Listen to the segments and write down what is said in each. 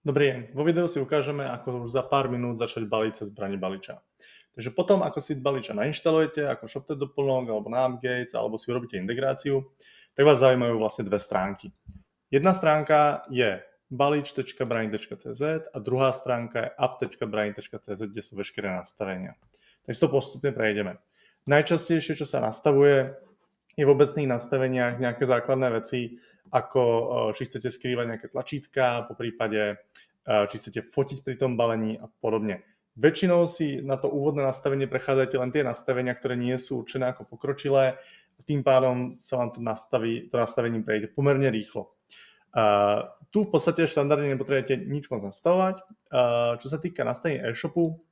Dobrý deň, vo videu si ukážeme, ako už za pár minút začať baliť cez branie baliča. Takže potom, ako si baliča nainštalujete, ako ShopTet doplnok, alebo NavGates, alebo si urobíte integráciu, tak vás zaujímajú vlastne dve stránky. Jedna stránka je balič.brani.cz a druhá stránka je app.brani.cz, kde sú veškeré nastavenia. Tak si to postupne prejdeme. Najčastejšie, čo sa nastavuje, je v obecných nastaveniach nejaké základné veci, ako či chcete skrývať nejaké tlačítka, po prípade či chcete fotiť pri tom balení a podobne. Väčšinou si na to úvodné nastavenie prechádzate len tie nastavenia, ktoré nie sú určené ako pokročilé, tým pádom sa vám to nastavenie prejde pomerne rýchlo. Tu v podstate štandardne nepotrebujete nič moc nastavovať. Čo sa týka nastavenia e-shopu,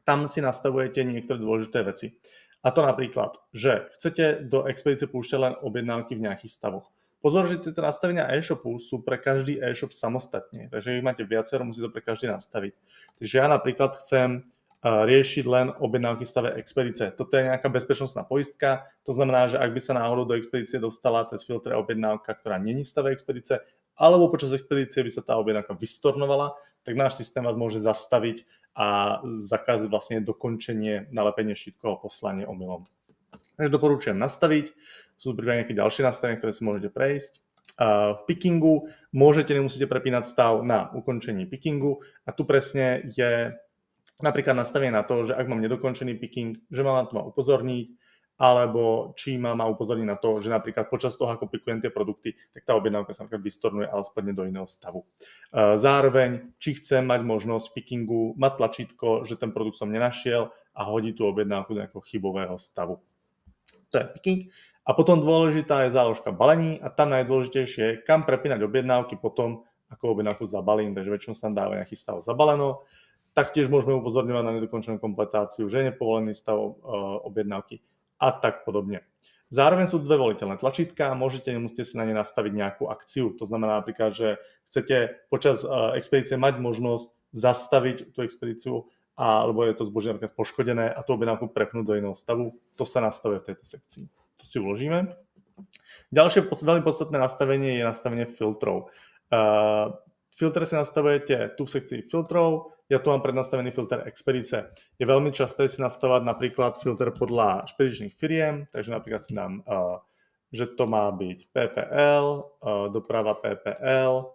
tam si nastavujete niektoré dôležité veci. A to napríklad, že chcete do expedície púšťať len objednávky v nejakých stavoch. Pozor, že tieto nastavenia e-shopu sú pre každý e-shop samostatne, takže ich máte viacero, musíte to pre každý nastaviť. Takže ja napríklad chcem riešiť len objednávky v stave expedície. Toto je nejaká bezpečnostná poistka, to znamená, že ak by sa náhodou do expedície dostala cez filtre objednávka, ktorá není v stave expedície, alebo počas expedície by sa tá objednávka vystornovala, tak náš systém vás môže zastaviť a zakázať vlastne dokončenie nalepenie štítkového poslania omylom. Takže doporučujem nastaviť, sú prípadne nejaké ďalšie nastavenia, ktoré si môžete prejsť. V pickingu nemusíte prepínať stav na ukončení pickingu a tu presne je napríklad nastavenie na to, že ak mám nedokončený picking, že ma na to má upozorniť, alebo či ma má upozorniť na to, že napríklad počas toho, ako pikujem tie produkty, tak tá objednávka sa napríklad vystornuje, ale spadne do iného stavu. Zároveň, či chcem mať možnosť pickingu, mať tlačítko, že ten produkt som nenašiel a hodí tú objednávku do nejakého chybového stavu. To je picking. A potom dôležitá je záložka balení a tam najdôležitejšie je, kam prepínať objednávky potom, ako objednávku zabalím, takže väčšinou sa tam dáva nejaký stav zabaleno. Taktiež môžeme upozorňovať na nedokončenú kompletáciu, že je nepovolený stav objednávky a tak podobne. Zároveň sú dve voliteľné tlačítka, nemusíte si na ne nastaviť nejakú akciu. To znamená napríklad, že chcete počas expedície mať možnosť zastaviť tú expedíciu, alebo je to zbožie napríklad poškodené a tú objednávku prepnúť do iného stavu. To sa nastavuje v tejto sekcii. To si uložíme. Ďalšie veľmi podstatné nastavenie je nastavenie filtrov. Filtre si nastavujete tu v sekcii filtrov, ja tu mám prednastavený filter expedície. Je veľmi časté si nastavať napríklad filter podľa špedičných firiem, takže napríklad si dám, že to má byť PPL, doprava PPL,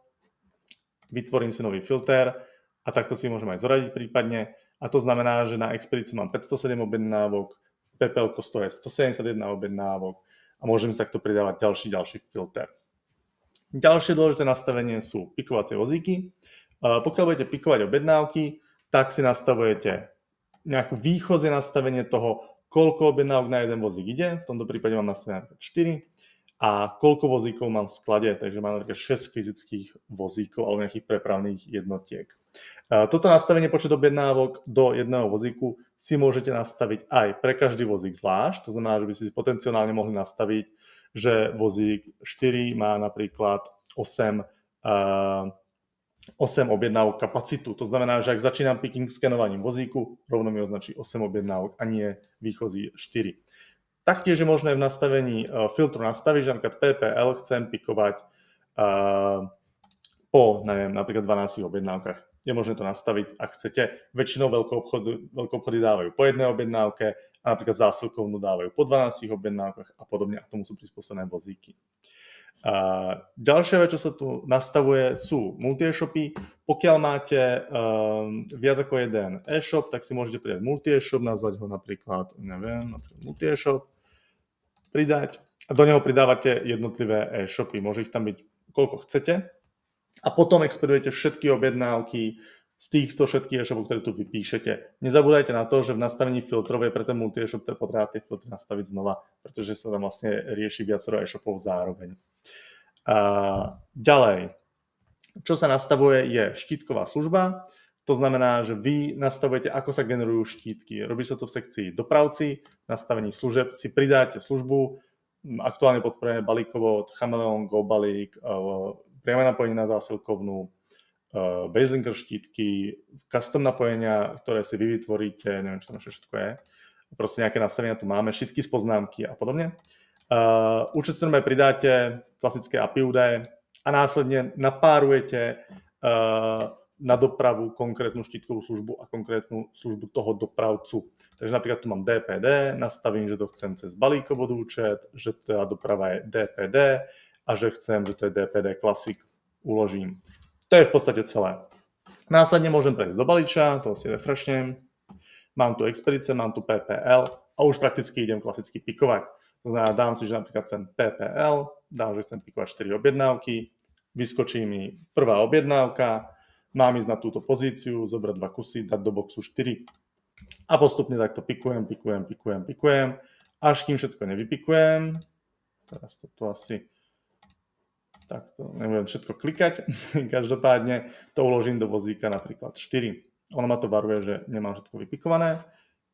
vytvorím si nový filter a takto si môžem aj zoradiť prípadne. A to znamená, že na expedíciu mám 507 objednávok, PPL stojí 171 objednávok a môžem si takto pridávať ďalší filter. Ďalšie dôležité nastavenie sú pikovacie vozíky. Pokiaľ budete pikovať objednávky, tak si nastavujete nejaké východzie nastavenie toho, koľko objednávok na jeden vozík ide. V tomto prípade mám nastavené 4 a koľko vozíkov mám v sklade, takže mám napríklad 6 fyzických vozíkov alebo nejakých prepravných jednotiek. Toto nastavenie počet objednávok do jedného vozíku si môžete nastaviť aj pre každý vozík zvlášť. To znamená, že by si potenciálne mohli nastaviť, že vozík 4 má napríklad 8 objednávok kapacitu. To znamená, že ak začínam picking skenovaním vozíku, rovno mi označí 8 objednávok a nie výchozí 4. Taktiež je možné v nastavení filtru nastaviť, že napríklad PPL chcem pikovať po, napríklad 12 objednávkach. Je možné to nastaviť, ak chcete. Väčšinou veľkoobchody dávajú po jednej objednávke a napríklad zásilkovnú dávajú po 12 objednávkach a podobne a k tomu sú prispôsobené vozíky. Ďalšia vec, čo sa tu nastavuje, sú multi-e-shopy. Pokiaľ máte viac ako jeden e-shop, tak si môžete pridať multi-e-shop, nazvať ho napríklad multi-e-shop, pridať a do neho pridávate jednotlivé e-shopy. Môže ich tam byť koľko chcete. A potom expedujete všetky objednávky z týchto všetkých e-shopov, ktoré tu vypíšete. Nezabúdajte na to, že v nastavení filtrov je pre ten multi-e-shop potrebujete tie filtry nastaviť znova, pretože sa tam vlastne rieši viacero e-shopov zároveň. Ďalej, čo sa nastavuje je štítková služba. To znamená, že vy nastavujete, ako sa generujú štítky. Robí sa to v sekcii dopravci, v nastavení služeb si pridáte službu, aktuálne podporujeme balíkovod, Chameleon, GoBalík, priame napojenie na zásilkovnú, baselinker štítky, custom napojenia, ktoré si vy vytvoríte, neviem, čo tam všetko je. Proste nejaké nastavenia tu máme, štítky z poznámky a podobne. Účet aj pridáte klasické API údaje a následne napárujete na dopravu konkrétnu štítkovú službu a konkrétnu službu toho dopravcu. Takže napríklad tu mám DPD, nastavím, že to chcem cez balíkovod účet, že tá doprava je DPD a že chcem, že to je DPD Classic, uložím. To je v podstate celé. Následne môžem prejsť do balíča, to si refreshnem. Mám tu expedice, mám tu PPL a už prakticky idem klasicky pikovať. To znamená, dám si, že napríklad chcem PPL, dám, že chcem pikovať 4 objednávky, vyskočí mi prvá objednávka, mám ísť na túto pozíciu, zobrať 2 kusy, dať do boxu 4 a postupne takto pikujem, až kým všetko nevypikujem. Teraz toto asi takto nebudem všetko klikať, každopádne to uložím do vozíka napríklad 4. Ono ma to varuje, že nemám všetko vypikované.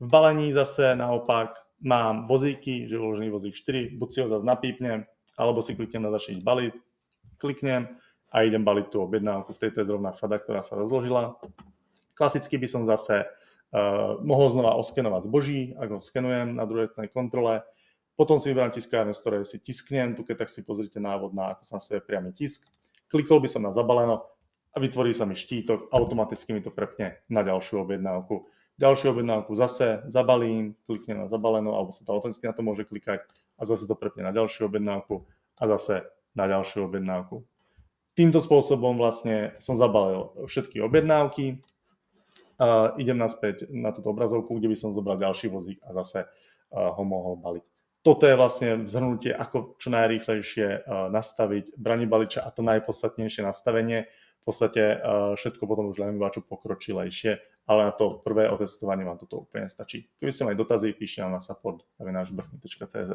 V balení zase naopak mám vozíky, že uložený vozík 4, buď si ho zase napípnem, alebo si kliknem na začať baliť, kliknem a idem baliť tú objednávku. V tejto je zrovna sada, ktorá sa rozložila. Klasicky by som zase mohol znova oskenovať zboží, ak ho skenujem na druhej kontrole. Potom si vyberám tiskárnu, z ktorej si tisknem. Tu keď tak si pozrite návod na ako sa nastaví priamy tisk. Klikol by som na zabaleno a vytvorí sa mi štítok, automaticky mi to prepne na ďalšiu objednávku. Ďalšiu objednávku zase zabalím, kliknem na zabaleno, alebo sa to automaticky na to môže klikať a zase to prepne na ďalšiu objednávku a zase na ďalšiu objednávku. Týmto spôsobom vlastne som zabalil všetky objednávky. Idem naspäť na túto obrazovku, kde by som zobral ďalší vozík a zase ho mohol baliť. Toto je vlastne zhrnutie, ako čo najrýchlejšie nastaviť branie balíča a to najpodstatnejšie nastavenie. V podstate všetko potom už len čo pokročilejšie, ale na to prvé otestovanie vám toto úplne stačí. Keby ste mali dotazy, píšte nám na support@brchni.cz.